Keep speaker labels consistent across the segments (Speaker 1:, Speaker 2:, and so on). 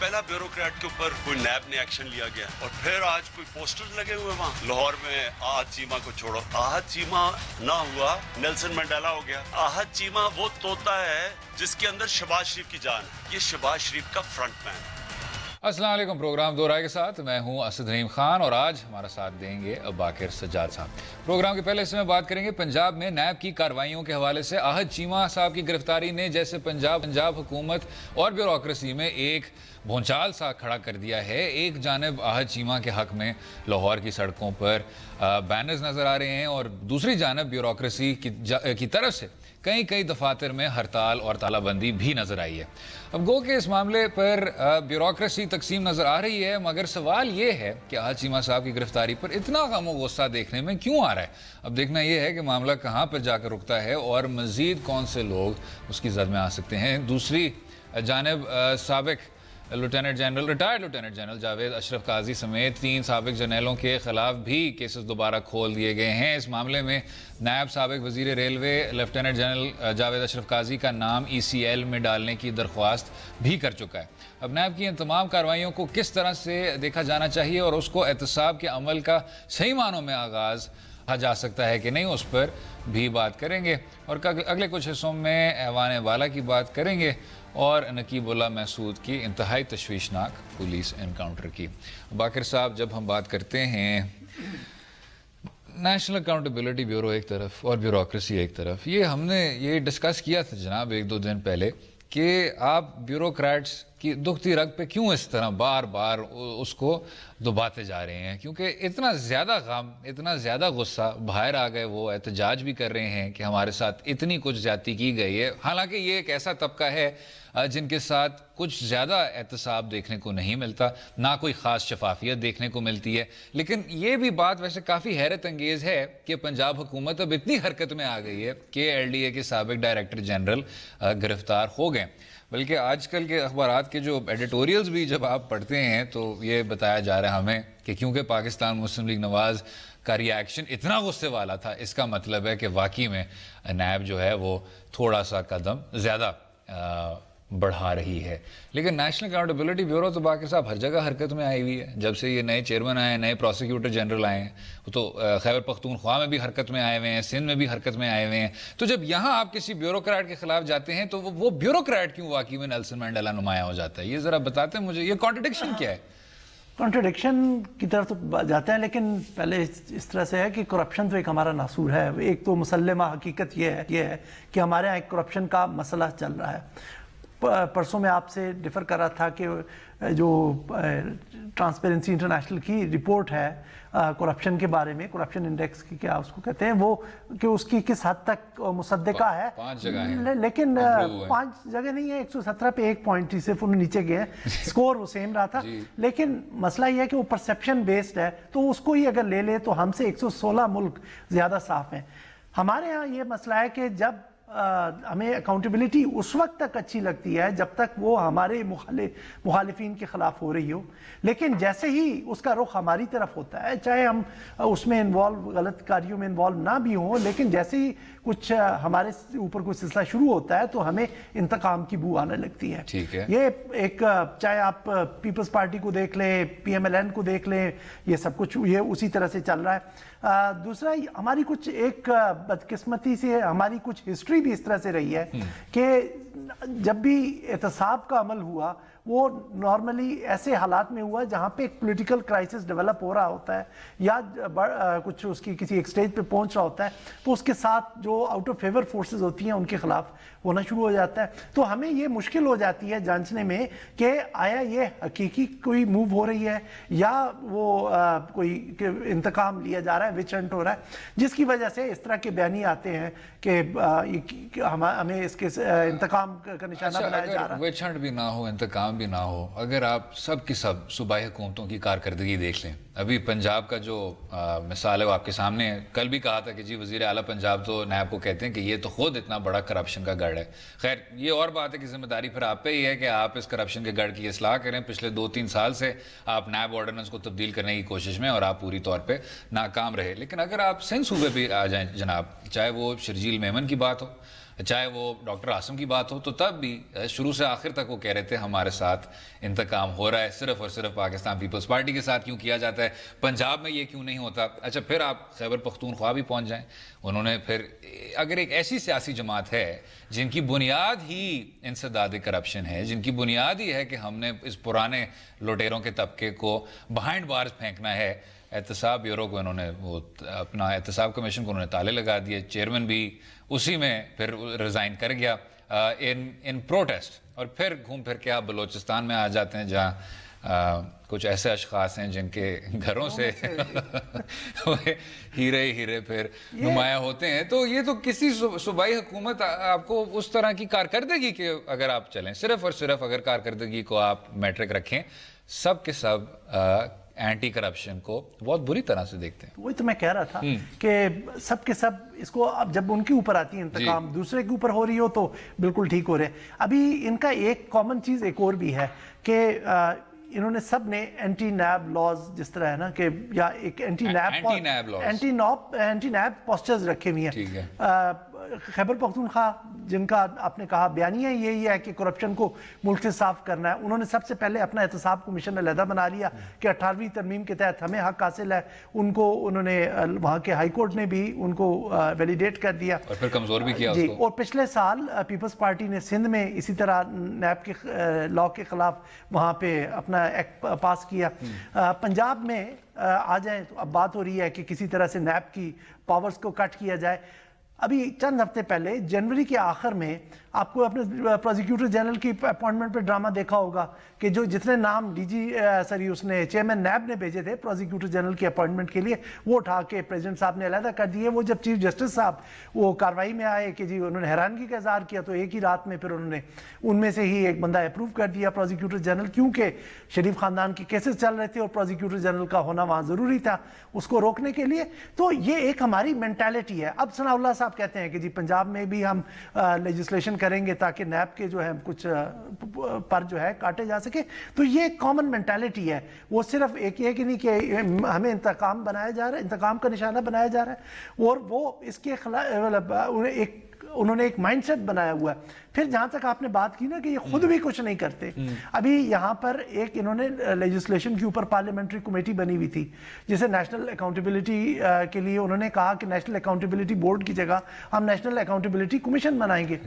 Speaker 1: پہلا بیوروکریٹ کے اوپر کوئی نیب نے ایکشن لیا گیا اور پھر آج کوئی پوسٹر لگے ہوئے وہاں لاہور میں آحد چیمہ کو چھوڑو. آحد چیمہ نہ ہوا نیلسن منڈیلا ہو گیا. آحد چیمہ وہ طوطا ہے جس کے اندر شہباز شریف کی جان ہے. یہ شہباز شریف کا فرنٹ مین.
Speaker 2: السلام علیکم. پروگرام دو رائے کے ساتھ میں ہوں اسد رحیم خان اور آج ہمارا ساتھ دیں گے باقر سجاد صاحب. پروگرام کے پہلے حصے میں بات کریں گے پنجاب میں نیب کی کارروائیوں کے حوالے سے. آحد چیمہ صاحب کی گرفتاری نے جیسے پنجاب حکومت اور بیوروکریسی میں ایک بھونچال سا کھڑا کر دیا ہے. ایک جانب آحد چیمہ کے حق میں لاہور کی سڑکوں پر بینرز نظر آ رہے ہیں اور دوسری جانب بیوروکریسی کی طرف سے کئی دفاتر میں ہڑتال اور تالہ بندی بھی نظر آئی ہے. اب گو کہ اس معاملے پر بیوروکریسی تقسیم نظر آ رہی ہے، مگر سوال یہ ہے کہ آحد چیمہ صاحب کی گرفتاری پر اتنا غم و غصہ دیکھنے میں کیوں آ رہا ہے. اب دیکھنا یہ ہے کہ معاملہ کہاں پر جا کر رکتا ہے اور مزید کون سے لوگ اس کی زد میں آ سکتے ہیں. دوسری جانب سابق ریٹائرڈ لیفٹیننٹ جنرل جاوید اشرف قاضی سمیت 3 سابق جرنیلوں کے خلاف بھی کیسز دوبارہ کھول دیے گئے ہیں. اس معاملے میں نائب سابق وزیر ریلوے لیفٹیننٹ جنرل جاوید اشرف قاضی کا نام ECL میں ڈالنے کی درخواست بھی کر چکا ہے. اب نیب کی ان تمام کارروائیوں کو کس طرح سے دیکھا جانا چاہیے اور اس کو احتساب کے عمل کا صحیح معنوں میں آغاز جا سکتا ہے کہ نہیں، اس پر بھی بات کریں گے. اور اگلے کچھ حصوں میں ایوان والا کی بات کریں گے اور نقیب اللہ محسود کی انتہائی تشویشناک پولیس انکاؤنٹر کی. باقر صاحب، جب ہم بات کرتے ہیں نیشنل اکاؤنٹیبلٹی بیورو ایک طرف اور بیوروکریسی ایک طرف، ہم نے یہ ڈسکس کیا تھا جناب 1-2 دن پہلے کہ آپ بیوروکریٹس کی دکھتی رگ پہ کیوں اس طرح بار بار اس کو دباتے جا رہے ہیں، کیونکہ اتنا زیادہ غم، اتنا زیادہ غصہ باہر آ گئے. وہ احتجاج بھی کر رہے ہیں کہ ہمارے ساتھ اتنی کچھ زیادتی کی گئی ہے. حالانکہ یہ ایک ایسا طبقہ ہے جن کے ساتھ کچھ زیادہ احتساب دیکھنے کو نہیں ملتا، نہ کوئی خاص شفافیت دیکھنے کو ملتی ہے. لیکن یہ بھی بات ویسے کافی حیرت انگیز ہے کہ پنجاب حکومت اب اتنی حرکت میں آ گئی ہے کہ LDA کے سابق ڈائریکٹر جنرل گرفتار ہو گئے. بلکہ آج کل کے اخبارات کے جو ایڈیٹوریلز بھی جب آپ پڑھتے ہیں تو یہ بتایا جا رہا ہے ہمیں کہ کیونکہ پاکستان مسلم لیگ نواز کا ری ایکشن اتنا غصے والا تھا، اس کا مطلب ہے کہ واقعی میں نیب جو ہے وہ تھوڑا سا قدم زیادہ بڑھا رہی ہے. لیکن نیشنل اکاؤنٹیبلٹی بیورو تو باقی صاحب ہر جگہ حرکت میں آئی ہوئی ہے. جب سے یہ نئے چیئرمین آئے ہیں، نئے پروسیکیوٹر جنرل آئے ہیں، تو خیبر پختونخوا میں بھی حرکت میں آئے ہوئے ہیں، سندھ میں بھی حرکت میں آئے ہوئے ہیں. تو جب یہاں آپ کسی بیوروکریٹ کے خلاف جاتے ہیں تو وہ بیوروکریٹ کیوں واقعی میں نیلسن منڈیلا نمایاں ہو جاتا ہے؟ یہ ذرا بتاتے ہیں مجھے، یہ کانٹرڈکشن کیا ہے؟
Speaker 3: کانٹرڈکشن کی طرف تو جاتے ہیں، لیکن پہلے اس طرح سے ہے کہ کرپشن تو ایک ہمارا ناصور ہے. ایک تو مسلمہ حقیقت یہ ہے کہ ہمارے یہاں ایک کرپشن کا مسئلہ چل رہا ہے. پرسوں میں آپ سے ڈیفر کر رہا تھا کہ جو ٹرانسپیرنسی انٹرنیشنل کی رپورٹ ہے کرپشن کے بارے میں، کرپشن انڈیکس کی کیا اس کو کہتے ہیں، وہ کہ اس کی کس حد تک مصدقہ ہے.
Speaker 2: 5 جگہ ہیں،
Speaker 3: لیکن 5 جگہ نہیں ہے، 117 پہ 1 پوائنٹ صرف انہوں نیچے گئے ہیں. سکور وہ سیم رہا تھا. لیکن مسئلہ یہ ہے کہ وہ پرسیپشن بیسڈ ہے، تو اس کو ہی اگر لے لے تو ہم سے 116 ملک زیادہ صاف ہیں. ہمارے ہاں یہ مسئلہ ہے کہ جب ہمیں اکاؤنٹیبلٹی اس وقت تک اچھی لگتی ہے جب تک وہ ہمارے مخالفین کے خلاف ہو رہی ہو. لیکن جیسے ہی اس کا رخ ہماری طرف ہوتا ہے، چاہے ہم اس میں انوالو غلط کاریوں میں انوالو نہ بھی ہوں، لیکن جیسے ہی کچھ ہمارے اوپر کوئی سلسلہ شروع ہوتا ہے تو ہمیں انتقام کی بو آنے لگتی ہے. یہ ایک، چاہے آپ پیپلز پارٹی کو دیکھ لیں، PMLN کو دیکھ لیں، یہ سب کچھ یہ اسی طرح سے چل رہا ہے. دوسرا ہماری کچھ ایک بدقسمتی سے ہماری کچھ ہسٹری بھی اس طرح سے رہی ہے کہ جب بھی احتساب کا عمل ہوا وہ نارملی ایسے حالات میں ہوا جہاں پہ ایک پولیٹیکل کرائسس ڈیولپ ہو رہا ہوتا ہے یا کچھ اس کی کسی ایک سٹیج پہ پہنچ رہا ہوتا ہے، تو اس کے ساتھ جو آؤٹ آف فیور فورسز ہوتی ہیں ان کے خلاف ہونا شروع ہو جاتا ہے. تو ہمیں یہ مشکل ہو جاتی ہے جانچنے میں کہ آیا یہ حقیقی کوئی موو ہو رہی ہے یا وہ کوئی انتقام لیا جا رہا ہے، وچ ہنٹ ہو رہا ہے، جس کی وجہ سے اس طرح کے بیانی آتے ہیں کہ ہمیں اس کے انتقام کا نشانہ بنایا جا رہا ہے.
Speaker 2: وچ ہنٹ بھی نہ ہو، انتقام بھی نہ ہو، اگر آپ سب کی سب صوبائی حکومتوں کی کارکردگی دیکھ لیں، ابھی پنجاب کا جو مثال ہے وہ آپ کے سامنے ہے. کل بھی کہا تھا کہ جی وزیر اعلیٰ پنجاب تو نیب کو کہتے ہیں کہ یہ تو خود اتنا بڑا کرپشن کا گڑھ ہے. خیر یہ اور بات ہے کہ ذمہ داری پھر آپ پہ ہی ہے کہ آپ اس کرپشن کے گڑھ کی اصلاح کریں. پچھلے 2-3 سال سے آپ نیب آرڈیننس کو تبدیل کرنے کی کوشش میں اور آپ پوری طور پہ ناکام رہے. لیکن اگر آپ سندھ صوبے پہ آ جائیں جناب، چاہے وہ شرجیل میمن کی بات ہو، चाहे वो डॉक्टर आसम की बात हो तो तब भी शुरू से आखिर तक वो कह रहे थे हमारे साथ इंतकाम हो रहा है, सिर्फ और सिर्फ पाकिस्तान पीपल्स पार्टी के साथ क्यों किया जाता है, पंजाब में ये क्यों नहीं होता। अच्छा, फिर आप खैबर पख्तूनख्वा भी पहुंच जाएं, उन्होंने फिर अगर एक ऐसी सियासी जमात है जिनकी बुनियाद ही इंसदाद करप्शन है, जिनकी बुनियाद ही है कि हमने इस पुराने लुटेरों के तबके को बिहाइंड बार्स फेंकना है, एहतसाब ब्यूरो को इन्होंने वो अपना एहतसाब कमीशन को उन्होंने ताले लगा दिए, चेयरमैन भी उसी में फिर रिज़ाइन कर गया इन प्रोटेस्ट, और फिर घूम फिर के आप बलोचिस्तान में आ जाते हैं जहाँ कुछ ऐसे अशखास हैं जिनके घरों से हीरे हीरे फिर नुमाया होते हैं। तो ये तो किसी सूबाई हुकूमत आपको उस तरह की कारकर्दगी के अगर आप चलें, सिर्फ और सिर्फ अगर कारकर्दगी को आप मैट्रिक रखें, सब के सब एंटी करप्शन को बहुत बुरी तरह से देखते हैं।
Speaker 3: वही तो मैं कह रहा था कि सब के सब इसको अब जब उनके ऊपर आती है इंतकाम, दूसरे के ऊपर हो रही हो तो बिल्कुल ठीक हो रहे। अभी इनका एक कॉमन चीज एक और भी है कि इन्होंने सब ने एंटी नैब लॉज जिस तरह है ना कि या एक एंटी नैब पोस्टर्स रखे हुए हैं। खैबर पख्तूनख्वा जिनका आपने कहा बयानिया यही है कि करप्शन को मुल्क से साफ करना है, उन्होंने सबसे पहले अपना एहतसाब कमीशन अलहदा बना लिया कि 18वीं तरमीम के तहत हमें हक हासिल है। उनको उन्होंने वहाँ के हाई कोर्ट ने भी उनको वैलिडेट कर दिया
Speaker 2: और फिर कमजोर भी किया
Speaker 3: जी
Speaker 2: उसको।
Speaker 3: और पिछले साल पीपल्स पार्टी ने सिंध में इसी तरह नैब के लॉ के खिलाफ वहाँ पे अपना एक्ट पास किया। पंजाब में आ जाए तो अब बात हो रही है कि किसी तरह से नैब की पावर्स को कट किया जाए। अभी चंद हफ्ते पहले जनवरी के आखिर में आपको अपने प्रोसिक्यूटर जनरल की अपॉइंटमेंट पे ड्रामा देखा होगा कि जो जितने नाम उसने चेयरमैन नैब ने भेजे थे प्रोसिक्यूटर जनरल की अपॉइंटमेंट के लिए, वो उठा के प्रेसिडेंट साहब ने अलहदा कर दिए। वो जब चीफ जस्टिस साहब वो कार्रवाई में आए कि जी उन्होंने हैरानगी का इजहार किया, तो एक ही रात में फिर उन्होंने उनमें से ही एक बंदा अप्रूव कर दिया प्रोसिक्यूटर जनरल, क्योंकि शरीफ खानदान के केसेस चल रहे थे और प्रोसिक्यूटर जनरल का होना वहाँ ज़रूरी था उसको रोकने के लिए। तो ये एक हमारी मेंटालिटी है। अब सनाउल्लाह साहब कहते हैं कि जी पंजाब में भी हम लेजिस्लेशन करेंगे ताकि नैब के जो है कुछ पर जो है काटे जा सके। तो ये कॉमन मेंटालिटी है। वो सिर्फ एक ये कि नहीं कि हमें इंतकाम बनाया जा रहा है, इंतकाम का निशाना बनाया जा रहा है, और वो इसके खिलाफ उन्होंने एक माइंडसेट बनाया हुआ है। फिर जहां तक आपने बात की ना कि ये खुद भी कुछ नहीं करते, अभी यहां पर एक इन्होंने लेजिस्लेशन के ऊपर पार्लियामेंट्री कमेटी बनी हुई थी जिसे नेशनल अकाउंटेबिलिटी के लिए उन्होंने कहा कि नेशनल अकाउंटेबिलिटी बोर्ड की जगह हम नेशनल अकाउंटेबिलिटी कमीशन बनाएंगे।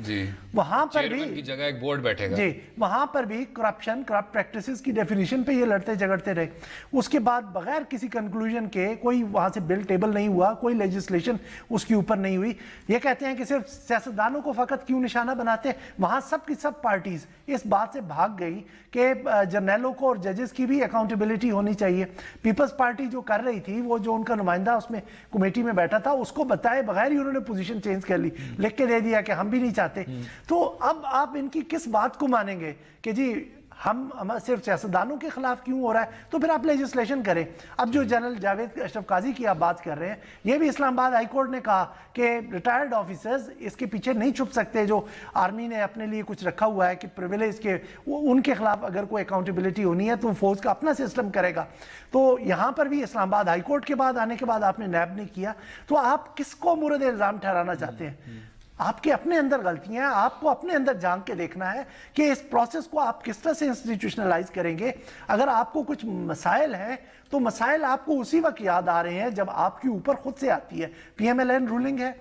Speaker 3: वहां पर भी
Speaker 2: की जगह एक बोर्ड बैठेगा
Speaker 3: जी, वहां पर भी करप्शन करप्ट प्रैक्टिसेस की डेफिनेशन पे ये लड़ते झगड़ते रहे। उसके बाद बगैर किसी कंक्लूजन के कोई वहां से बिल टेबल नहीं हुआ, कोई लेजिस्लेशन उसके ऊपर नहीं हुई। ये कहते हैं कि सिर्फ सियासतदानों को फकत क्यों निशाना बनाते हैं। वहां सब की सब पार्टीज इस बात से भाग गई कि जर्नलों को और जजेस की भी अकाउंटेबिलिटी होनी चाहिए। पीपल्स पार्टी जो कर रही थी, वो जो उनका नुमाइंदा उसमें कमेटी में बैठा था, उसको बताए बगैर ही उन्होंने पोजीशन चेंज कर ली, लिख के दे दिया कि हम भी नहीं चाहते। तो अब आप इनकी किस बात को मानेंगे कि जी हम सिर्फ सियासतदानों के खिलाफ क्यों हो रहा है, तो फिर आप लेजिस्लेशन करें। अब जो जनरल जावेद अशरफ काजी की आप बात कर रहे हैं, ये भी इस्लामाबाद हाई कोर्ट ने कहा कि रिटायर्ड ऑफिसर्स इसके पीछे नहीं छुप सकते। जो आर्मी ने अपने लिए कुछ रखा हुआ है कि प्रिविलेज के, उनके खिलाफ अगर कोई अकाउंटेबिलिटी होनी है तो फौज का अपना सिस्टम करेगा। तो यहां पर भी इस्लामाबाद हाई कोर्ट के बाद आने के बाद आपने नैब ने किया, तो आप किसको मुर्द इल्जाम ठहराना चाहते हैं? आपके अपने अंदर गलतियां, आपको अपने अंदर झांक के देखना है कि इस प्रोसेस को आप किस तरह से इंस्टीट्यूशनलाइज करेंगे। अगर आपको कुछ मसाइल हैं तो मसाइल आपको उसी वक्त याद आ रहे हैं जब आपके ऊपर खुद से आती है। PMLN रूलिंग है,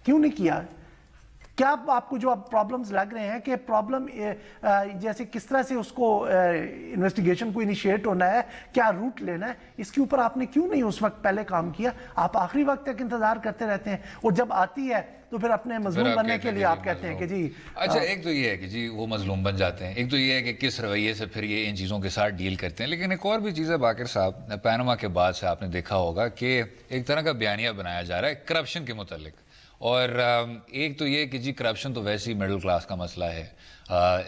Speaker 3: क्यों नहीं किया? क्या आपको जो अब प्रॉब्लम्स लग रहे हैं कि प्रॉब्लम जैसे किस तरह से उसको इन्वेस्टिगेशन को इनिशिएट होना है, क्या रूट लेना है, इसके ऊपर आपने क्यों नहीं उस वक्त पहले काम किया? आप आखिरी वक्त तक इंतजार करते रहते हैं और जब आती है तो फिर अपने मजलूम बनने के लिए आप कहते हैं कि जी।
Speaker 2: अच्छा, एक तो ये है कि जी वो मजलूम बन जाते हैं, एक तो ये है कि किस रवैये से फिर ये इन चीज़ों के साथ डील करते हैं। लेकिन एक और भी चीज़ है बाकिर साहब, पैनामा के बाद से आपने देखा होगा कि एक तरह का बयानिया बनाया जा रहा है करप्शन के मुतालिक। और एक तो ये कि जी करप्शन तो वैसे ही मिडिल क्लास का मसला है,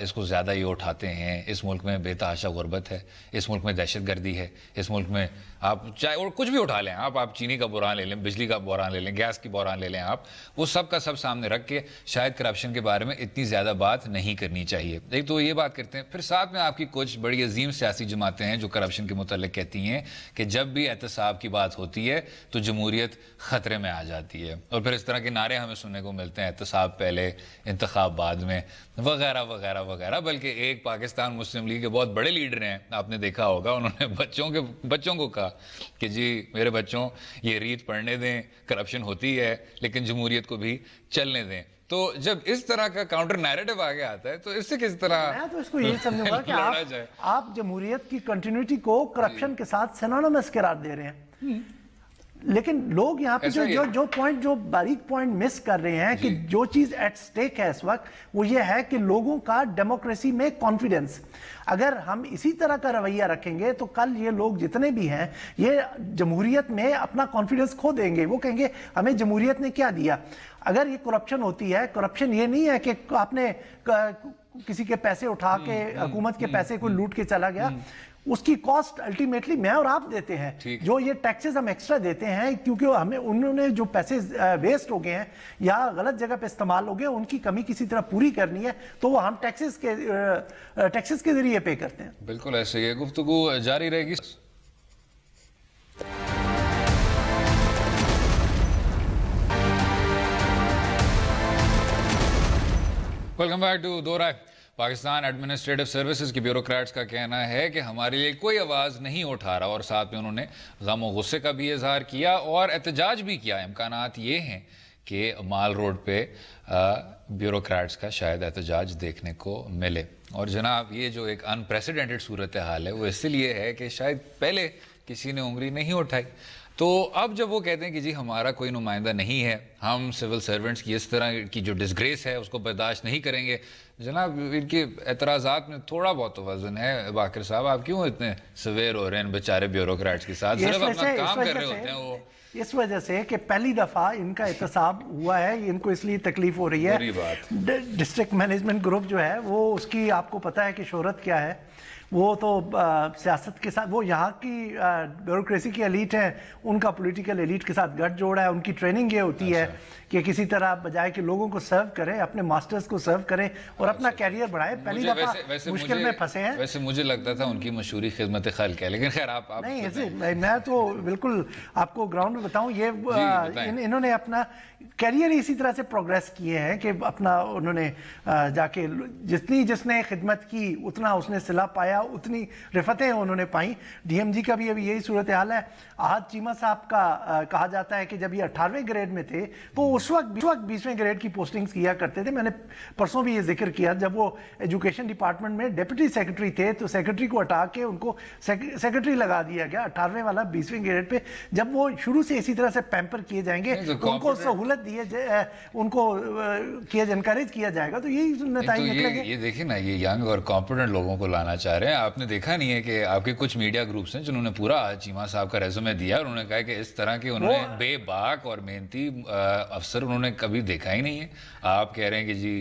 Speaker 2: इसको ज़्यादा ये उठाते हैं। इस मुल्क में बेतहाशा गुर्बत है, इस मुल्क में दहशतगर्दी है, इस मुल्क में आप चाहे और कुछ भी उठा लें, आप चीनी का बुरान ले लें, बिजली का बुरान ले लें, गैस की बुरान ले लें, आप वो सब का सब सामने रख के शायद करप्शन के बारे में इतनी ज़्यादा बात नहीं करनी चाहिए। एक तो ये बात करते हैं, फिर साथ में आपकी कुछ बड़ी अजीम सियासी जमातें हैं जो करप्शन के मुतालिक कहती हैं कि जब भी एहतसाब की बात होती है तो जमहूरियत ख़तरे में आ जाती है। और फिर इस तरह के नारे हमें सुनने को मिलते हैं, एहतसाब पहले इंतखाब बाद में, वगैरह वगैरह वगैरह। बल्कि एक पाकिस्तान मुस्लिम लीग के बहुत बड़े लीडर हैं, आपने देखा होगा, उन्होंने बच्चों को कहा कि जी मेरे बच्चों ये रीत पढ़ने दें, करप्शन होती है लेकिन जमहूरियत को भी चलने दें। तो जब इस तरह का काउंटर नैरेटिव आगे आता है तो इससे किस तरह
Speaker 3: मैं तो इसको यही समझूंगा कि आप जमहूरियत की कंटिन्यूटी को करप्शन के साथ सिनोनिमस करार दे रहे हैं। लेकिन लोग यहाँ पे जो बारीक पॉइंट मिस कर रहे हैं कि जो चीज एट स्टेक है इस वक्त वो ये है कि लोगों का डेमोक्रेसी में कॉन्फिडेंस। अगर हम इसी तरह का रवैया रखेंगे तो कल ये लोग जितने भी हैं ये जमहूरियत में अपना कॉन्फिडेंस खो देंगे। वो कहेंगे हमें जमहूरियत ने क्या दिया। अगर ये करप्शन होती है, करप्शन ये नहीं है कि आपने किसी के पैसे उठा के हुकूमत के पैसे को लूट के चला गया, उसकी कॉस्ट अल्टीमेटली मैं और आप देते हैं। जो ये टैक्सेस हम एक्स्ट्रा देते हैं क्योंकि हमें उन्होंने जो पैसे वेस्ट हो गए हैं या गलत जगह पे इस्तेमाल हो गए, उनकी कमी किसी तरह पूरी करनी है तो वो हम टैक्सेस के जरिए पे करते हैं।
Speaker 2: बिल्कुल ऐसे ही है, गुफ्तगू जारी रहेगी। Welcome back to Do Rai. Pakistan administrative services के ब्यूरोक्रेट्स का कहना है कि हमारे लिए कोई आवाज़ नहीं उठा रहा, और साथ में उन्होंने गम और गुस्से का भी इजहार किया और एहतजाज भी किया। इम्कानात ये हैं कि माल रोड पे ब्यूरोक्रेट्स का शायद एहतजाज देखने को मिले। और जनाब ये जो एक अनप्रेसिडेंटेड सूरत हाल है वो इसलिए है कि शायद पहले किसी ने उंगली नहीं उठाई। तो अब जब वो कहते हैं कि जी हमारा कोई नुमाइंदा नहीं है, हम सिविल सर्वेंट्स की इस तरह की जो डिसग्रेस है उसको बर्दाश्त नहीं करेंगे, जनाब इनके एतराज़ात में थोड़ा बहुत तो वजन है। बाकर साहब आप क्यों इतने सवेर हो रहे हैं बेचारे ब्यूरोक्रेट्स के साथ, सिर्फ अपना काम कर रहे होते हैं वो।
Speaker 3: इस वजह से कि पहली दफा इनका एहतसाब हुआ है, इनको इसलिए तकलीफ हो रही है। डिस्ट्रिक्ट मैनेजमेंट ग्रुप जो है वो उसकी आपको पता है कि शोहरत क्या है, वो तो सियासत के साथ, वो यहाँ की ब्यूरोक्रेसी की एलीट है, उनका पॉलिटिकल एलीट के साथ गठजोड़ है। उनकी ट्रेनिंग ये होती है कि किसी तरह बजाय कि लोगों को सर्व करें, अपने मास्टर्स को सर्व करें और अपना कैरियर बढ़ाएं। पहली दफा मुश्किल में फंसे हैं।
Speaker 2: वैसे मुझे लगता था उनकी मशहूरी खिदमत खल्क है, लेकिन खैर आप
Speaker 3: नहीं ऐसे मैं तो बिल्कुल आपको ग्राउंड में बताऊं, ये इन्होंने अपना कैरियर इसी तरह से प्रोग्रेस किए हैं कि अपना उन्होंने जाके जिसने खिदमत की उतना उसने सिला पाया, उतनी रिफतें उन्होंने पाई। डीएमजी का भी अभी यही सूरत हाल है। आहद चीमा साहब का कहा जाता है कि जब ये 18वें ग्रेड में थे तो उस वक्त 20वें ग्रेड की पोस्टिंग्स किया करते थे। मैंने परसों भी ये जिक्र किया, जब वो एजुकेशन डिपार्टमेंट में डिप्टी सेक्रेटरी थे तो सेक्रेटरी को हटा के उनको सेक्रेटरी लगा दिया गया 18वें वाला 20वें ग्रेड पे। जब वो शुरू से इसी तरह से पैम्पर किए जाएंगे, उनको सहूलत दिए उनको एनकरेज किया जाएगा तो यही नतीजे निकलेंगे।
Speaker 2: ये देखिए ना, ये यंग और कॉम्पिटेंट लोगों को लाना चाह रहे हैं। आपने देखा नहीं है कि आपके कुछ मीडिया ग्रुप्स हैं जिन्होंने पूरा चीमा साहब का रेज़्यूमे दिया, उन्होंने कहा कि इस तरह के उन्होंने बेबाक और मेहनती अफसर उन्होंने कभी देखा ही नहीं है। आप कह रहे हैं कि जी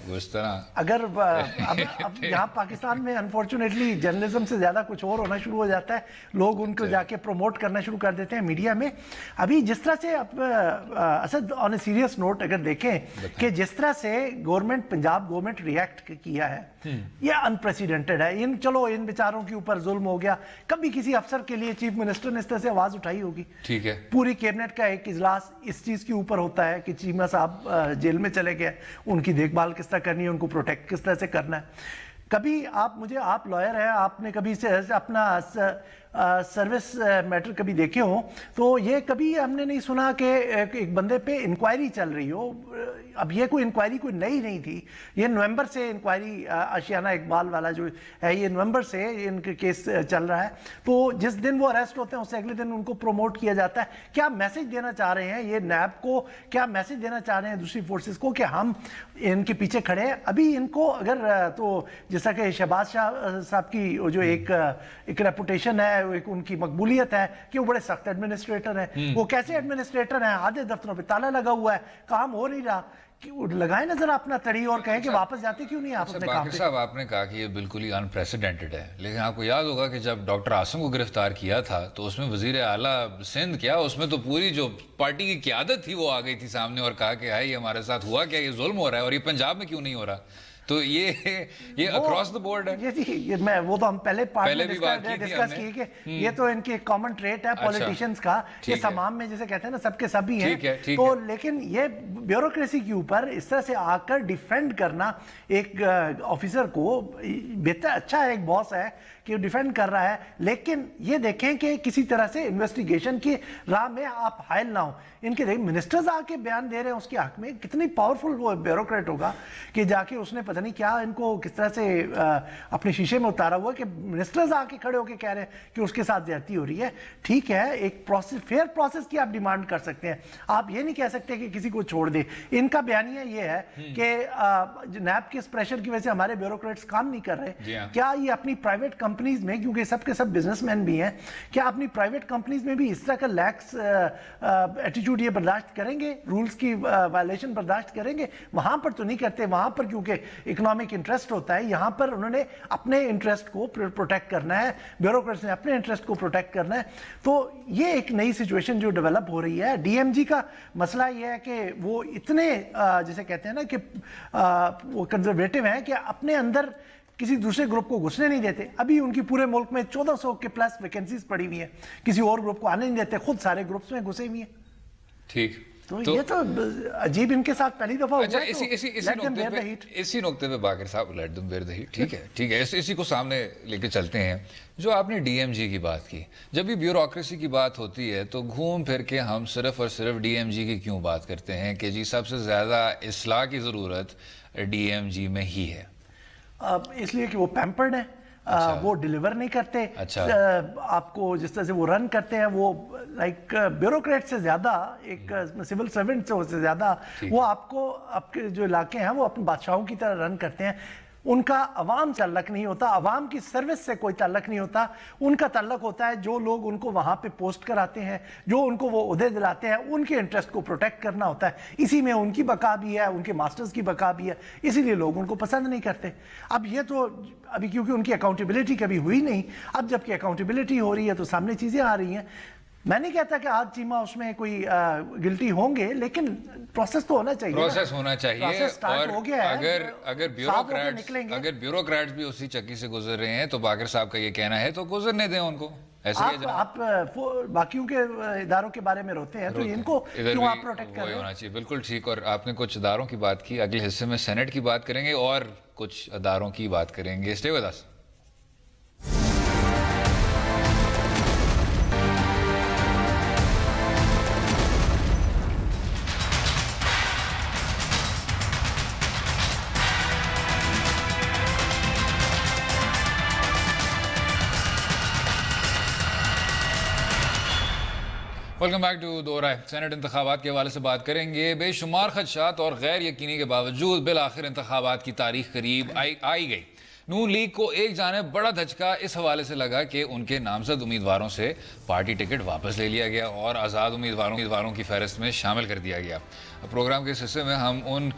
Speaker 2: वो इस तरह,
Speaker 3: अगर अब यहाँ पाकिस्तान में अनफॉर्चुनेटली जर्नलिज्म से ज्यादा कुछ और होना शुरू हो जाता है, लोग उनको जाके प्रमोट करना शुरू कर देते हैं मीडिया में। अभी जिस तरह से Asad on a serious note अगर देखें कि जिस तरह से पंजाब गवर्नमेंट रिएक्ट किया है ये अनप्रेसिडेंटेड है। चलो इन बेचारों के ऊपर जुल्म हो गया, कभी किसी अफसर के लिए चीफ मिनिस्टर ने इस तरह से आवाज उठाई होगी? ठीक है, पूरी कैबिनेट का एक इजलास इस चीज के ऊपर होता है कि चीमा साहब जेल में चले गए, उनकी देखभाल किस तरह करनी है, उनको प्रोटेक्ट किस तरह से करना है। कभी आप लॉयर हैं, आपने कभी से अपना सर्विस मैटर कभी देखे हो तो ये कभी हमने नहीं सुना कि एक बंदे पे इंक्वायरी चल रही हो। अब ये कोई इंक्वायरी कोई नई नहीं थी, ये नवंबर से इंक्वायरी आशियाना इकबाल वाला जो है ये नवंबर से इनके केस चल रहा है। तो जिस दिन वो अरेस्ट होते हैं उससे अगले दिन उनको प्रमोट किया जाता है। क्या मैसेज देना चाह रहे हैं ये नैब को, क्या मैसेज देना चाह रहे हैं दूसरी फोर्सेस को कि हम इनके पीछे खड़े हैं? अभी इनको अगर तो जैसा कि शहबाज शाह साहब की जो एक रेपुटेशन है, एक उनकी मकबूलियत है कि वो बड़े सख्त एडमिनिस्ट्रेटर हैं। वो कैसे एडमिनिस्ट्रेटर हैं? आधे दफ्तरों पे ताला लगा हुआ है, काम हो नहीं रहा, लगाए नजर अपना तड़ी और कहें कि वापस जाते क्यों नहीं आप अपने काम पे।
Speaker 2: साहब आपने कहा कि ये बिल्कुल ही अनप्रेसिडेंटेड है, लेकिन आपको याद होगा कि जब डॉक्टर आसिम को गिरफ्तार किया था तो उसमें वजीर आला सिंध क्या, उसमें तो पूरी जो पार्टी की क़यादत थी वो आ गई थी सामने और कहा कि हाय ये हमारे साथ हुआ क्या, ये जुल्म हो रहा है और ये पंजाब में क्यों नहीं हो रहा। तो ये अक्रॉस द बोर्ड है।
Speaker 3: ये मैं वो तो हम पहले भी डिस्कस किए कि ये तो इनके कॉमन ट्रेट है पॉलिटिशियंस का, ये तमाम में जैसे कहते हैं ना सबके सभी हैं। तो लेकिन ये ब्यूरोक्रेसी के ऊपर इस तरह से आकर डिफेंड करना एक ऑफिसर को बेहतर, अच्छा है, एक बॉस है कि डिफेंड कर रहा है, लेकिन ये देखें कि किसी तरह से इन्वेस्टिगेशन की राह में आप हायल ना हो। इनके मिनिस्टर्स आके बयान दे रहे हैं उसके हक में, कितनी पावरफुल वो ब्यूरोक्रेट होगा कि जाके उसने पता नहीं क्या इनको किस तरह से अपने शीशे में उतारा हुआ कि मिनिस्टर्स आके खड़े होके कह रहे हैं कि उसके साथ ज्यादती हो रही है। ठीक है, एक प्रोसेस, फेयर प्रोसेस की आप डिमांड कर सकते हैं, आप ये नहीं कह सकते कि किसी को छोड़ दे। इनका बयानिया ये है कि नैब के प्रेशर की वजह से हमारे ब्यूरोक्रेट्स काम नहीं कर रहे। क्या ये अपनी प्राइवेट कंपनीज में, क्योंकि सबके सब बिजनेसमैन भी हैं, क्या अपनी प्राइवेट कंपनीज में भी इस तरह का लैक्स एटीट्यूड ये बर्दाश्त करेंगे, रूल्स की वायलेशन बर्दाश्त करेंगे? वहां पर तो नहीं करते, वहां पर क्योंकि इकोनॉमिक इंटरेस्ट होता है, यहां पर उन्होंने अपने इंटरेस्ट को प्रोटेक्ट करना है, ब्यूरोक्रेट्स ने अपने इंटरेस्ट को प्रोटेक्ट करना है। तो ये एक नई सिचुएशन जो डेवलप हो रही है। डीएमजी का मसला ये है कि वो इतने जैसे कहते हैं ना कि वो कंजर्वेटिव हैं कि अपने अंदर किसी दूसरे ग्रुप को घुसने नहीं देते। अभी उनकी पूरे मुल्क में 1400 के प्लस वैकेंसीज पड़ी हुई हैं, किसी और ग्रुप को आने नहीं देते, खुद सारे ग्रुप्स में घुसे हुई हैं।
Speaker 2: ठीक,
Speaker 3: तो ये तो अजीब इनके साथ पहली दफा
Speaker 2: अच्छा, इसी नुक्ते पे बाकर साहब, let them bear the heat. ठीक है, इसी को सामने लेके चलते हैं। जो आपने डीएमजी की बात की, जब भी ब्यूरोक्रेसी की बात होती है तो घूम फिर के हम सिर्फ और सिर्फ डीएमजी की क्यों बात करते हैं कि जी सबसे ज्यादा इस्लाह की जरूरत डीएमजी में ही है?
Speaker 3: इसलिए कि वो पैम्पर्ड है। अच्छा। वो डिलीवर नहीं करते। अच्छा। आपको जिस तरह से वो रन करते हैं, वो लाइक ब्यूरोक्रेट से ज्यादा, एक सिविल सर्वेंट से ज्यादा वो आपको, आपके जो इलाके हैं वो अपने बादशाहों की तरह रन करते हैं। उनका अवाम से ताल्लुक नहीं होता, अवाम की सर्विस से कोई ताल्लुक नहीं होता। उनका ताल्लुक होता है जो लोग उनको वहां पे पोस्ट कराते हैं, जो उनको वो उहदे दिलाते हैं, उनके इंटरेस्ट को प्रोटेक्ट करना होता है। इसी में उनकी बका भी है, उनके मास्टर्स की बका भी है, इसीलिए लोग उनको पसंद नहीं करते। अब ये तो अभी क्योंकि उनकी अकाउंटेबिलिटी कभी हुई नहीं, अब जबकि अकाउंटेबिलिटी हो रही है तो सामने चीजें आ रही हैं। मैं नहीं कहता कि आज चीमा उसमें कोई गिल्टी होंगे, लेकिन प्रोसेस तो होना चाहिए।
Speaker 2: प्रोसेस होना चाहिए। और
Speaker 3: हो गया है,
Speaker 2: अगर ब्यूरोक्रेट्स भी उसी चक्की से गुजर रहे हैं तो बाकर साहब का ये कहना है तो गुजरने दें उनको। ऐसे
Speaker 3: आप बाकियों के इदारों के बारे में रोते हैं, तो इनको क्यों आप प्रोटेक्ट कर रहे हैं?
Speaker 2: होना चाहिए, बिल्कुल ठीक। और आपने कुछ इदारों की बात की, अगले हिस्से में सेनेट की बात करेंगे और कुछ इदारों की बात करेंगे। Stay with us. Welcome back to Do Raay. Senate इंतखाबात के हवाले से बात करेंगे। बेशुमार खदशात और गैर यकीनी के बावजूद बिल आखिर इंतखाबात की तारीख करीब आई गई। नून लीग को एक जानिब बड़ा धचका इस हवाले से लगा कि उनके नामजद उम्मीदवारों से पार्टी टिकट वापस ले लिया गया और आज़ाद उम्मीदवारों की फहरिस्त में शामिल कर दिया गया। प्रोग्राम के इस हिस्से में हम उन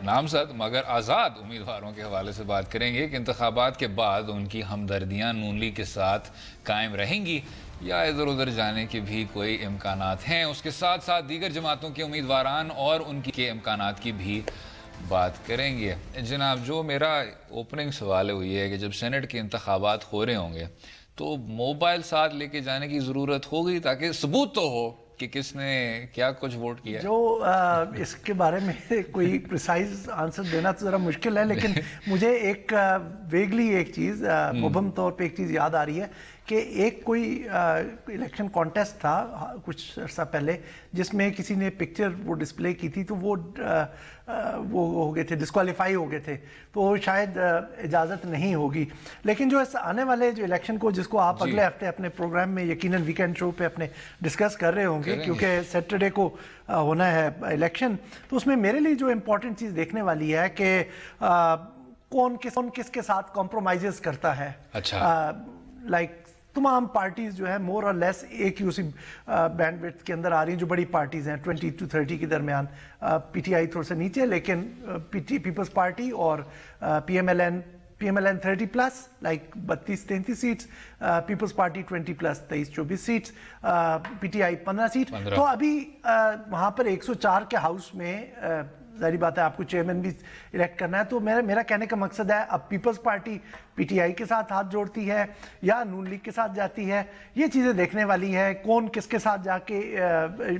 Speaker 2: नामजद मगर आज़ाद उम्मीदवारों के हवाले से बात करेंगे कि इंतखाबात के बाद उनकी हमदर्दियाँ नून लीग के साथ कायम रहेंगी या इधर उधर जाने के भी कोई इम्कानात हैं। उसके साथ साथ दीगर जमातों के उम्मीदवारान और उनकी के इम्कानात की भी बात करेंगे। जनाब, जो मेरा ओपनिंग सवाल हुई है कि जब सेनेट के इंतखाबात हो रहे होंगे तो मोबाइल साथ लेके जाने की ज़रूरत होगी ताकि सबूत तो हो कि किसने क्या कुछ वोट किया।
Speaker 3: जो इसके बारे में कोई प्रिसाइज आंसर देना तो ज़रा मुश्किल है, लेकिन मुझे एक वेगली एक चीज़, मुबहम तौर पे एक चीज़ याद आ रही है कि एक कोई इलेक्शन कॉन्टेस्ट था कुछ अर्सा पहले जिसमें किसी ने पिक्चर वो डिस्प्ले की थी, तो वो हो गए थे, डिस्क्वालीफाई हो गए थे, तो शायद इजाज़त नहीं होगी। लेकिन जो इस आने वाले जो इलेक्शन को, जिसको आप अगले हफ्ते अपने प्रोग्राम में यकीनन वीकेंड शो पे अपने डिस्कस कर रहे होंगे क्योंकि सैटरडे को होना है इलेक्शन, तो उसमें मेरे लिए जो इम्पोर्टेंट चीज़ देखने वाली है कि कौन किसके साथ कॉम्प्रोमाइज़ करता है।
Speaker 2: अच्छा,
Speaker 3: लाइक तमाम पार्टीज जो है मोर और लेस एक ही उसी बैंडविड्थ के अंदर आ रही हैं। जो बड़ी पार्टीज हैं 20 to 30 के दरमियान, पीटीआई थोड़ा सा नीचे, लेकिन पीपल्स पार्टी और PMLN 30+, like 32-33 seats, Peoples Party 20+, 23-24 seats, PTI 15 seat. तो अभी वहां पर 104 के हाउस में ظاہری بات ہے آپ کو چیئرمین بھی الیکٹ کرنا ہے. تو میرا کہنے کا مقصد ہے اب Peoples Party P T I کے ساتھ ہاتھ جوڑتی ہے یا نون لیگ کے ساتھ جاتی ہے, یہ چیزیں دیکھنے والی ہے, کون کس کے ساتھ جا کے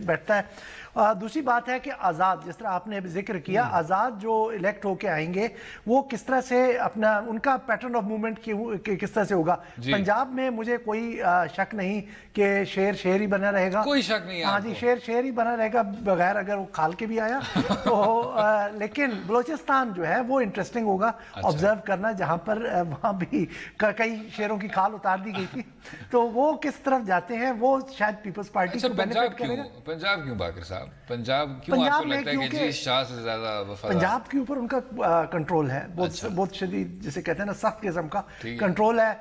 Speaker 3: بیٹھتا ہے. دوسری بات ہے کہ آزاد, جس طرح آپ نے ابھی ذکر کیا, آزاد جو الیکٹ ہو کے آئیں گے وہ کس طرح سے اپنا ان کا پیٹرن آف موومنٹ کس طرح سے ہوگا. پنجاب میں مجھے کوئی شک نہیں کہ شیر ہی بنا رہے گا,
Speaker 2: کوئی شک نہیں.
Speaker 3: ہاں جی, شیر ہی بنا رہے گا بغیر اگر وہ کھال کے بھی آیا تو لیکن بلوچستان جو ہے وہ انٹرسٹنگ ہوگا آبزرو کرنا, جہاں پر وہاں بھی کئی شیروں کی کھال اتار دی گئی تھی, تو وہ کس طرف جاتے ہیں وہ شاید پیپلز پارٹی کو بینیفٹ کرے گا.
Speaker 2: پنجاب کیوں باقر صاحب, پنجاب کیوں آپ کو لگتا ہے کہ جی شاہ سے زیادہ وفادار؟
Speaker 3: پنجاب کے اوپر ان کا کنٹرول ہے بہت شدید, جسے کہتے ہیں نا سخت قسم کا کنٹرول ہے.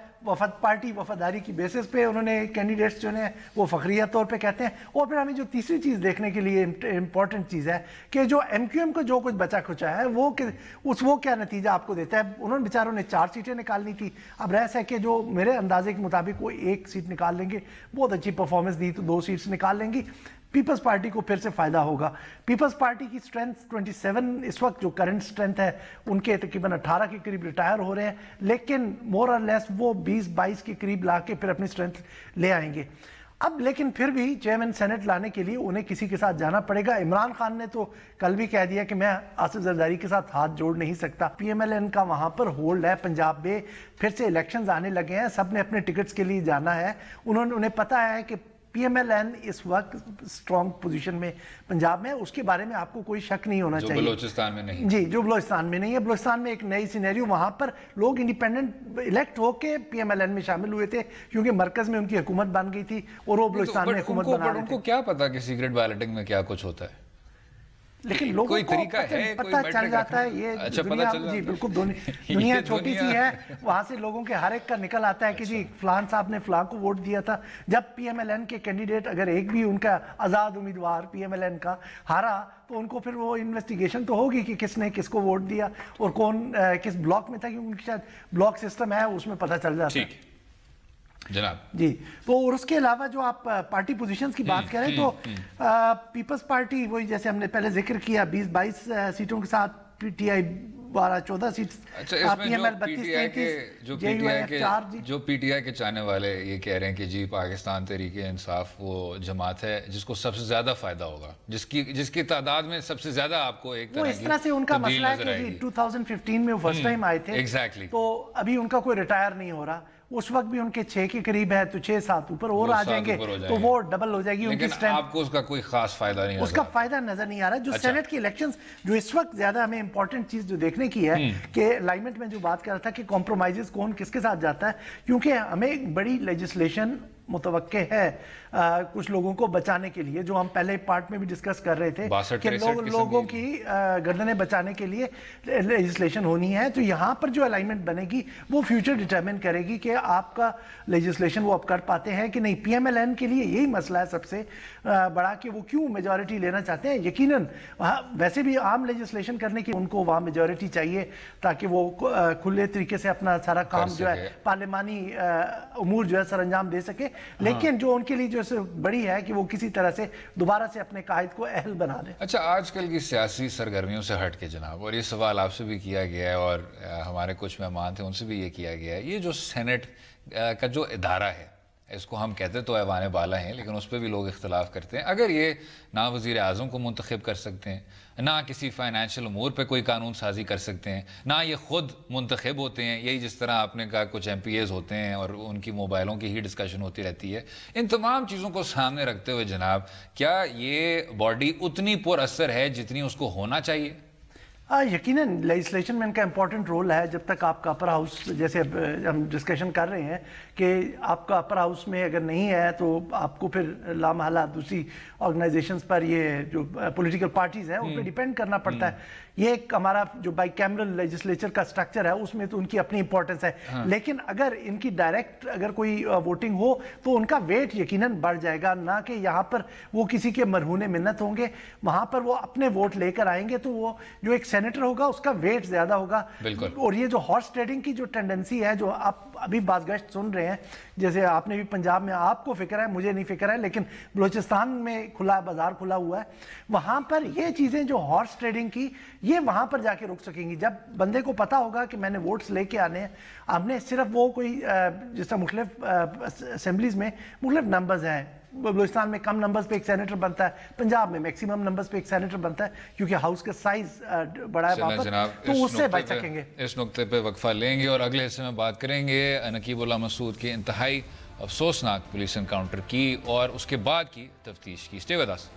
Speaker 3: پارٹی وفاداری کی بیسس پہ انہوں نے کینڈیڈیٹس جو ہیں وہ فخریہ طور پہ کہتے ہیں. اور پھر ہمیں جو تیسری چیز دیکھنے کے لیے امپورٹنٹ چیز ہے کہ جو ایم کیو ایم کا جو کچھ بچا کھچا ہے وہ کیا نتیجہ آپ کو دیتا ہے. انہوں نے بیچاروں نے 4 سیٹیں نکالنی تھی, اب رہس ہے کہ جو میرے اندازے کے مطابق وہ 1 سیٹ نکال لیں گے, بہت اچھی پرفارمنس دی تو 2 سیٹس نکال لیں گی. پیپلز پارٹی کو پھر سے فائدہ ہوگا. پیپلز پارٹی کی سٹرینتھ 27 اس وقت جو کرنٹ سٹرینتھ ہے ان کے تقریباً 18 کے قریب ریٹائر ہو رہے ہیں, لیکن مور اور لیس وہ 20-22 کے قریب لا کے پھر اپنی سٹرینتھ لے آئیں گے. اب لیکن پھر بھی چیئرمین سینٹ لانے کے لیے انہیں کسی کے ساتھ جانا پڑے گا. عمران خان نے تو کل بھی کہہ دیا کہ میں آصف زرداری کے ساتھ ہاتھ جوڑ نہیں سکتا. پی ایم ایل این کا وہاں پر ہولڈ ہے پنجاب میں, پھر سے الیکشنز آنے لگے ہیں, سب نے اپنے ٹکٹس کے لیے جانا ہے. انہیں پتا ہے کہ پی ایم ایل این اس وقت اسٹرانگ پوزیشن میں پنجاب میں, اس کے بارے میں آپ کو کوئی شک نہیں ہونا چاہیے.
Speaker 2: بلوچستان میں نہیں,
Speaker 3: جی, جو بلوچستان میں نہیں ہے. بلوچستان میں ایک نئی سینیریو, وہاں پر لوگ انڈیپینڈنٹ الیکٹ ہو کے پی ایم ایل این میں شامل ہوئے تھے کیونکہ مرکز میں ان کی حکومت بن گئی تھی اور وہ بلوچستان میں حکومت بنا رہے تھے.
Speaker 2: ان کو کیا پتا کہ سیکرٹ بیلٹنگ میں کیا کچھ ہوتا ہے,
Speaker 3: لیکن لوگوں کو پتہ چل جاتا ہے. یہ دنیا, جی بالکل, دنیا چھوٹی سی ہے, وہاں سے لوگوں کے ہر ایک کا نکل آتا ہے کہ جی فلان صاحب نے فلان کو ووٹ دیا تھا. جب پی ایم ایل این کے کینڈیڈیٹ اگر ایک بھی ان کا آزاد امیدوار پی ایم ایل این کا ہارا تو ان کو پھر وہ انویسٹیگیشن تو ہوگی کہ کس نے کس کو ووٹ دیا اور کون کس بلاک میں تھا, کیونکہ ان کی شاید بلاک سسٹم ہے, اس میں پتہ چل جاتا ہے.
Speaker 2: جناب
Speaker 3: جی, تو اور اس کے علاوہ جو آپ پارٹی پوزیشنز کی بات کریں تو پیپلز پارٹی وہی جیسے ہم نے پہلے ذکر کیا 20-22 سیٹوں کے ساتھ, P T I 12-14 seats, P M L 32-33,
Speaker 2: جو پی ٹی آئی کے چاہنے والے یہ کہہ رہے ہیں کہ جی پاکستان تحریک انصاف وہ جماعت ہے جس کو سب سے زیادہ فائدہ ہوگا, جس کی تعداد میں سب سے زیادہ آپ کو ایک
Speaker 3: طرح کی, وہ اس طرح سے ان کا مسئلہ ہے کہ 2015 میں وہ فرسٹ ٹائم آئے تھے, تو ابھی ان کا کوئی ریٹائر نہیں ہو رہا. اس وقت بھی ان کے 6 کے قریب ہے, تو 6-7 اوپر اور آ جائیں گے تو وہ ڈبل ہو جائے گی ان کی سٹرینتھ.
Speaker 2: آپ کو اس کا کوئی خاص فائدہ نہیں,
Speaker 3: اس کا فائدہ نظر نہیں آ رہا. جو سینٹ کی الیکشنز جو اس وقت زیادہ ہمیں امپورٹنٹ چیز جو دیکھنے کی ہے کہ الائنمنٹ میں جو بات کر رہا تھا کہ کمپرومائزز کون کس کے ساتھ جاتا ہے, کیونکہ ہمیں بڑی لیجسلیشن متوقع ہے کچھ لوگوں کو بچانے کے لیے, جو ہم پہلے پارٹ میں بھی ڈسکس کر رہے تھے کہ لوگوں کی گردنیں بچانے کے لیے لیجسلیشن ہونی ہے. تو یہاں پر جو الائنمنٹ بنے گی وہ فیوچر ڈٹرمن کرے گی کہ آپ کا لیجسلیشن وہ اب کر پاتے ہیں کہ نہیں. پی ایم ایل این کے لیے یہی مسئلہ ہے سب سے بڑا کہ وہ کیوں میجورٹی لینا چاہتے ہیں. یقیناً ویسے بھی عام لیجسلیشن کرنے کی ان کو وہاں میجورٹی چاہیے تاکہ وہ کھلے طریقے سے اپنا سارا کام جو ہے پارلیمانی امور جو ہے سر انجام دے سکے, لیکن جو ان کے لیے جو بڑی ہے کہ وہ کسی طرح سے دوبارہ سے اپنے قائد کو اہل بنا دیں.
Speaker 2: اچھا, آج کل کی سیاسی سرگرمیوں سے ہٹ کے جناب, اور یہ سوال آپ سے بھی کیا گیا ہے اور ہمارے کچھ مہمان تھے ان سے بھی یہ کیا گیا ہے, یہ جو سینٹ کا جو ادارہ ہے, اس کو ہم کہتے تو ایوان بالا ہیں لیکن اس پہ بھی لوگ اختلاف کرتے ہیں, اگر یہ نہ وزیر اعظم کو منتخب کر سکتے ہیں, نہ کسی فائنینشیل امور پہ کوئی قانون سازی کر سکتے ہیں, نہ یہ خود منتخب ہوتے ہیں, یہی جس طرح آپ نے کہا کچھ ایم پی ایز ہوتے ہیں اور ان کی موبائلوں کی ہی ڈسکشن ہوتی رہتی ہے, ان تمام چیزوں کو سامنے رکھتے ہوئے جناب کیا یہ باڈی اتنی پر اثر ہے جتنی اس کو ہونا چاہیے؟
Speaker 3: یقیناً لیجسلیشن میں ان کا امپورٹنٹ رول ہے. جب تک آپ کا اپر ہاؤس, جیسے ہم ڈسکشن کر رہے ہیں کہ آپ کا اپر ہاؤس میں اگر نہیں ہے تو آپ کو پھر لامحالہ دوسری آرگنائزیشنز پر, یہ جو پولیٹیکل پارٹیز ہیں ان پہ ڈیپینڈ کرنا پڑتا ہے. یہ ایک ہمارا جو بائی کیمرل لیجسلیچر کا سٹرکچر ہے اس میں تو ان کی اپنی امپورٹنس ہے, لیکن اگر ان کی ڈائریکٹ اگر کوئی ووٹنگ ہو تو ان کا ویٹ یقیناً بڑھ جائے گا. نہ کہ یہاں پر وہ کسی کے مرہون منت ہوں گے, وہاں پر وہ اپنے ووٹ لے کر آئیں گے. تو وہ جو ایک सेनेटर होगा उसका वेट ज्यादा होगा।
Speaker 2: बिल्कुल।
Speaker 3: और ये जो हॉर्स ट्रेडिंग की जो टेंडेंसी है, जो आप अभी बाज़गश्त सुन रहे हैं, जैसे आपने भी पंजाब में, आपको फिक्र है, मुझे नहीं फिक्र है, लेकिन बलूचिस्तान में खुला बाजार खुला हुआ है, वहां पर ये चीजें जो हॉर्स ट्रेडिंग की, ये वहां पर जाके रुक सकेंगी जब बंदे को पता होगा कि मैंने वोट्स लेके आने हैं। आपने सिर्फ वो कोई जिस तरह मुख्तलिफ असेंबलीज में मुख्तलिफ नंबर्स हैं, बलूचिस्तान में कम नंबर्स पे एक सेनेटर बनता है, पंजाब में मैक्सिमम नंबर्स पे एक सेनेटर बनता है, क्योंकि हाउस का साइज बड़ा है वहाँ पर, तो उससे बच सकेंगे।
Speaker 2: इस नुक्ते पे वक्फा लेंगे और अगले हिस्से में बात करेंगे नकीबुल्लाह मसूद के इंतहाई अफसोसनाक पुलिस एनकाउंटर की और उसके बाद की तफ्तीश की। Stay with us.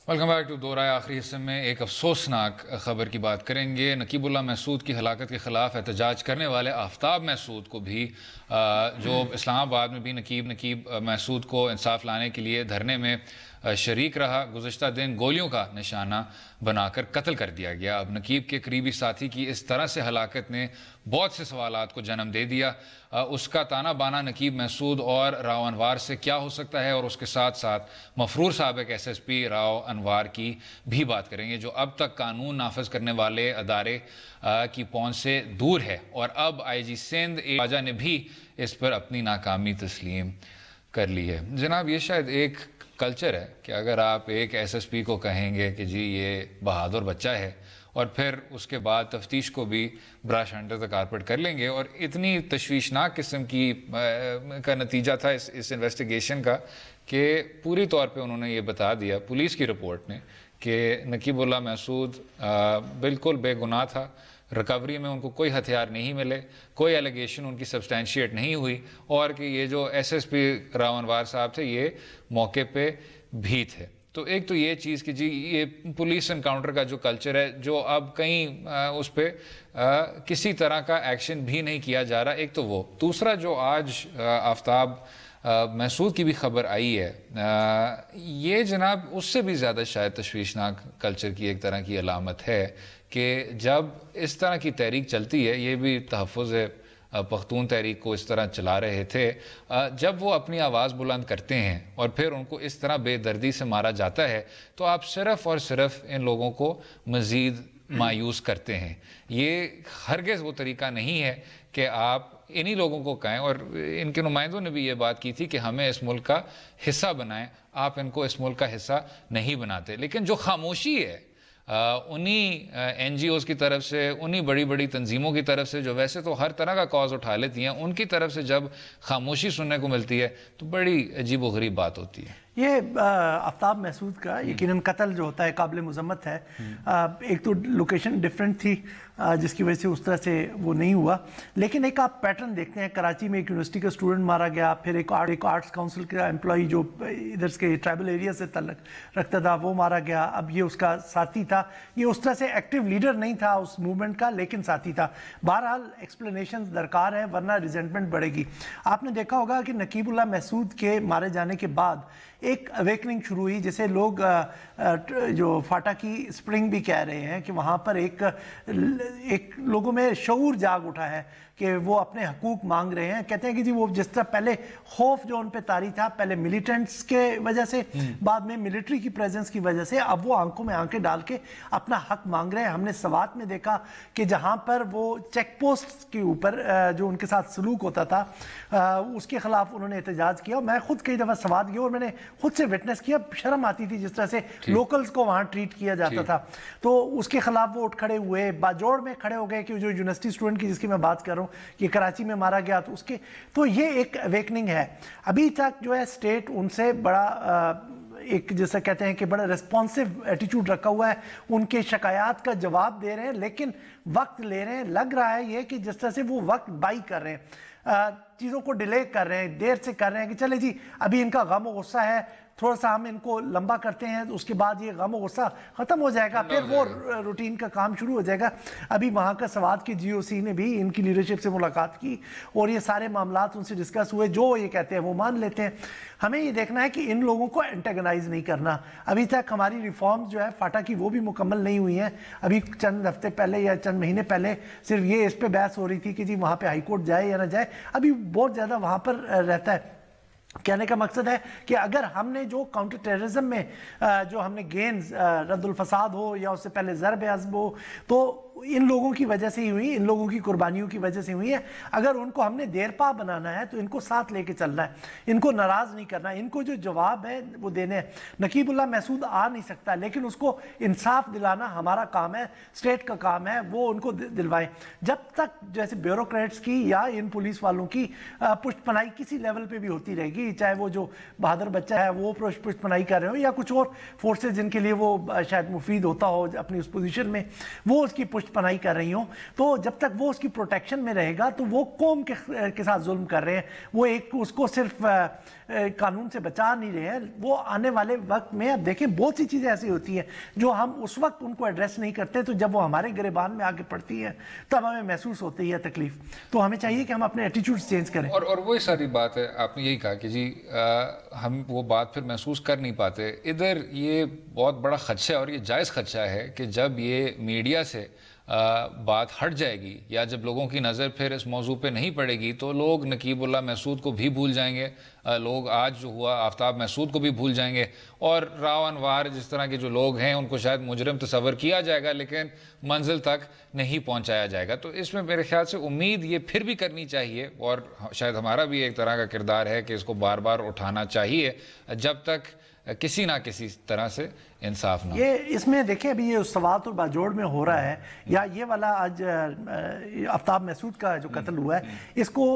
Speaker 2: Welcome back to Do Raay. आखिरी हिस्से में एक अफसोसनाक खबर की बात करेंगे। नकीबुल्लाह महसूद की हलाकत के खिलाफ एहतजाज करने वाले आफ्ताब महसूद को भी, जो इस्लामाबाद में भी नकीब महसूद को इंसाफ लाने के लिए धरने में शरीक रहा, गुज़श्ता दिन गोलियों का निशाना बनाकर कत्ल कर दिया गया। अब नकीब के करीबी साथी की इस तरह से हलाकत ने बहुत से सवालात को जन्म दे दिया। उसका ताना बाना नकीब महसूद और राव अनवार से क्या हो सकता है, और उसके साथ साथ मफरूर साबिक SSP राव अनवार की भी बात करेंगे, जो अब तक कानून नाफज करने वाले अदारे की पहुंच से दूर है। और अब IG सिंध ख्वाजा ने भी इस पर अपनी नाकामी तस्लीम कर ली है। जनाब, ये शायद एक कल्चर है कि अगर आप एक SSP को कहेंगे कि जी ये बहादुर बच्चा है, और फिर उसके बाद तफ्तीश को भी ब्रश अंडर द कारपेट कर लेंगे। और इतनी तशवीशनाक किस्म की का नतीजा था इस इन्वेस्टिगेशन का कि पूरी तौर पे उन्होंने ये बता दिया पुलिस की रिपोर्ट ने कि नकीबुल्लाह महसूद बिल्कुल बेगुनाह था। रिकवरी में उनको कोई हथियार नहीं मिले, कोई एलिगेशन उनकी सब्सटैंशिएट नहीं हुई, और कि ये जो SSP राव अनवार साहब थे ये मौके पे भी थे। तो एक तो ये चीज़ कि जी ये पुलिस एनकाउंटर का जो कल्चर है, जो अब कहीं उस पर किसी तरह का एक्शन भी नहीं किया जा रहा, एक तो वो। दूसरा जो आज आफ्ताब महसूद की भी खबर आई है, ये जनाब उससे भी ज़्यादा शायद तशवीशनाक कल्चर की एक तरह की अलामत है कि जब इस तरह की तहरीक चलती है, ये भी तहफ़्फ़ुज़ पख्तून तहरीक को इस तरह चला रहे थे, जब वो अपनी आवाज़ बुलंद करते हैं और फिर उनको इस तरह बेदर्दी से मारा जाता है, तो आप सिर्फ़ और सिर्फ इन लोगों को मज़ीद मायूस करते हैं। ये हरगिज़ वो तरीका नहीं है कि आप इन्हीं लोगों को कहें, और इनके नुमाइंदों ने भी ये बात की थी कि हमें इस मुल्क का हिस्सा बनाएं, आप इनको इस मुल्क का हिस्सा नहीं बनाते। लेकिन जो खामोशी है उन्हीं NGOs की तरफ से, उन्हीं बड़ी बड़ी तंजीमों की तरफ से जो वैसे तो हर तरह का कॉज उठा लेती हैं, उनकी तरफ से जब खामोशी सुनने को मिलती है तो बड़ी अजीब व गरीब बात होती है।
Speaker 3: ये आफ्ताब महसूद का यकीनन कत्ल जो होता है काबिल मुज़म्मत है। एक तो लोकेशन डिफरेंट थी जिसकी वजह से उस तरह से वो नहीं हुआ, लेकिन एक आप पैटर्न देखते हैं, कराची में एक यूनिवर्सिटी का स्टूडेंट मारा गया, फिर एक आर्ट्स काउंसिल का एम्प्लॉई जो इधर के ट्राइबल एरिया से तल्लक रखता था वो मारा गया। अब ये उसका साथी था, ये उस तरह से एक्टिव लीडर नहीं था उस मूवमेंट का, लेकिन साथी था। बहरहाल एक्सप्लेनेशन दरकार है, वरना रिजेंटमेंट बढ़ेगी। आपने देखा होगा कि नकीबुल्लाह महसूद के मारे जाने के बाद एक अवेकनिंग शुरू हुई, जैसे लोग जो फाटा की स्प्रिंग भी कह रहे हैं कि वहाँ पर एक लोगों में शऊर जाग उठा है कि वो अपने हकूक मांग रहे हैं। कहते हैं कि जी वो जिस तरह पहले खौफ जो उन पे तारी था, पहले मिलिटेंट्स के वजह से, बाद में मिलिट्री की प्रेजेंस की वजह से, अब वो आंखों में आंखें डाल के अपना हक मांग रहे हैं। हमने सवात में देखा कि जहाँ पर वो चेक पोस्ट के ऊपर जो उनके साथ सलूक होता था उसके खिलाफ उन्होंने एहतजाज किया। मैं खुद कई दफ़ा सवात गया और मैंने खुद से विटनेस किया, शर्म आती थी जिस तरह से लोकल्स को वहाँ ट्रीट किया जाता था। तो उसके खिलाफ वो उठ खड़े हुए, बाजोड़ में खड़े हो गए कि जो यूनिवर्सिटी स्टूडेंट की जिसकी मैं बात कर रहा हूँ कि कराची में मारा गया, तो उसके तो ये एक अवेकनिंग है। अभी तक जो है स्टेट उनसे बड़ा एक जैसा कहते हैं कि बड़ा रिस्पॉन्सिव एटीट्यूड रखा हुआ है, उनके शिकायत का जवाब दे रहे हैं, लेकिन वक्त ले रहे हैं। लग रहा है ये कि जिस तरह से वो वक्त बाई कर रहे हैं, चीज़ों को डिले कर रहे हैं, देर से कर रहे हैं कि चले जी अभी इनका गम और गुस्सा है, थोड़ा सा हम इनको लंबा करते हैं, उसके बाद ये गम और गुस्सा ख़त्म हो जाएगा, फिर वो रूटीन का काम शुरू हो जाएगा। अभी वहाँ का सवात की GOC ने भी इनकी लीडरशिप से मुलाकात की और ये सारे मामलात उनसे डिस्कस हुए, जो ये कहते हैं वो मान लेते हैं। हमें ये देखना है कि इन लोगों को एंटेगनाइज नहीं करना। अभी तक हमारी रिफॉर्म जो है फाटा की वो भी मुकम्मल नहीं हुई हैं। अभी चंद हफ्ते पहले या चंद महीने पहले सिर्फ ये इस पे बहस हो रही थी कि जी वहाँ पे हाई कोर्ट जाए या ना जाए। अभी बहुत ज़्यादा वहाँ पर रहता है। कहने का मकसद है कि अगर हमने जो काउंटर टेररिज्म में जो हमने गेन्स रद्दुल फसाद हो या उससे पहले ज़रब अज़्ब हो, तो इन लोगों की वजह से ही हुई, इन लोगों की कुर्बानियों की वजह से हुई है। अगर उनको हमने देरपा बनाना है तो इनको साथ लेके चलना है, इनको नाराज़ नहीं करना। इनको जो जवाब है वो देने हैं। नकीबुल्लाह महसूद आ नहीं सकता, लेकिन उसको इंसाफ दिलाना हमारा काम है, स्टेट का काम है, वो उनको दिलवाएं। जब तक जैसे ब्यूरोक्रेट्स की या इन पुलिस वालों की पुष्टपनाई किसी लेवल पे भी होती रहेगी, चाहे वो जो बहादुर बच्चा है वो पुष्टपनाई कर रहे हो या कुछ और फोर्सेज जिनके लिए वो शायद मुफीद होता हो अपनी उस पोजीशन में, वो उसकी पुष्टपनाई कर रही हो, तो जब तक वो उसकी प्रोटेक्शन में रहेगा तो वो कौम के साथ जुल्म कर रहे हैं। वो एक उसको सिर्फ कानून से बचा नहीं रहे हैं, वो आने वाले वक्त में अब देखें बहुत सी चीज़ें ऐसी होती हैं जो हम उस वक्त उनको एड्रेस नहीं करते, तो जब वो हमारे गिरबान में आगे पड़ती है तब हमें महसूस होती है तकलीफ। तो हमें चाहिए कि हम अपने एटीट्यूड चेंज करें।
Speaker 2: और वही सारी बात है, आपने यही कहा कि जी हम वो बात फिर महसूस कर नहीं पाते। इधर ये बहुत बड़ा खदशा है और ये जायज़ खदशा है कि जब ये मीडिया से बात हट जाएगी या जब लोगों की नज़र फिर इस मौजू पे नहीं पड़ेगी तो लोग नकीबुल्लाह महसूद को भी भूल जाएंगे, लोग आज जो हुआ आफ्ताब महसूद को भी भूल जाएंगे, और राव अनवार जिस तरह के जो लोग हैं उनको शायद मुजरिम तस्वर किया जाएगा लेकिन मंजिल तक नहीं पहुंचाया जाएगा। तो इसमें मेरे ख्याल से उम्मीद ये फिर भी करनी चाहिए, और शायद हमारा भी एक तरह का किरदार है कि इसको बार बार उठाना चाहिए जब तक किसी ना किसी तरह से इंसाफ ना।
Speaker 3: ये इसमें देखें अभी ये सवात और बाजोड़ में हो रहा है, या ये वाला आज आफ्ताब महसूद का जो कत्ल हुआ है, इसको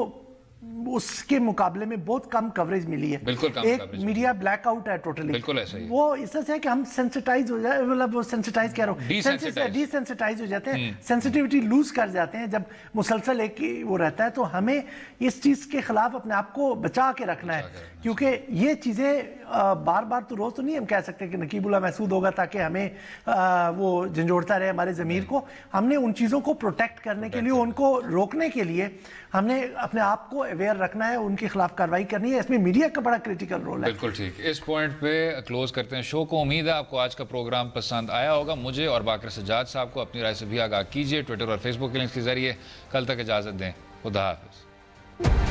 Speaker 3: उसके मुकाबले में बहुत कम कवरेज मिली है।
Speaker 2: बिल्कुल कम
Speaker 3: एक
Speaker 2: कवरेज
Speaker 3: मीडिया ब्लैकआउट है टोटली।
Speaker 2: बिल्कुल ऐसा ही।
Speaker 3: वो इस तरह से है कि हम सेंसिटाइज हो जाए, मतलब वो सेंसिटाइज कह रहा हूँ, डिसेंसिटाइज हो जाते हैं, सेंसिटिविटी लूज कर जाते हैं जब मुसलसल एक वो रहता है। तो हमें इस चीज़ के खिलाफ अपने आप को बचा के रखना है, क्योंकि ये चीज़ें बार बार तो रोज़ तो नहीं हम कह सकते कि नकीबुल्लाह महसूद होगा ताकि हमें वो झंझोड़ता रहे हमारे ज़मीर को। हमने उन चीज़ों को प्रोटेक्ट करने के लिए, उनको रोकने के लिए हमने अपने आप को अवेयर रखना है, उनके खिलाफ कार्रवाई करनी है। इसमें मीडिया का बड़ा क्रिटिकल रोल है।
Speaker 2: बिल्कुल ठीक। इस पॉइंट पे क्लोज करते हैं शो को। उम्मीद है आपको आज का प्रोग्राम पसंद आया होगा। मुझे और बाकर सज्जाद साहब को अपनी राय से भी आगाह कीजिए ट्विटर और फेसबुक के लिंक के जरिए। कल तक इजाज़त दें। खुदा हाफिज़।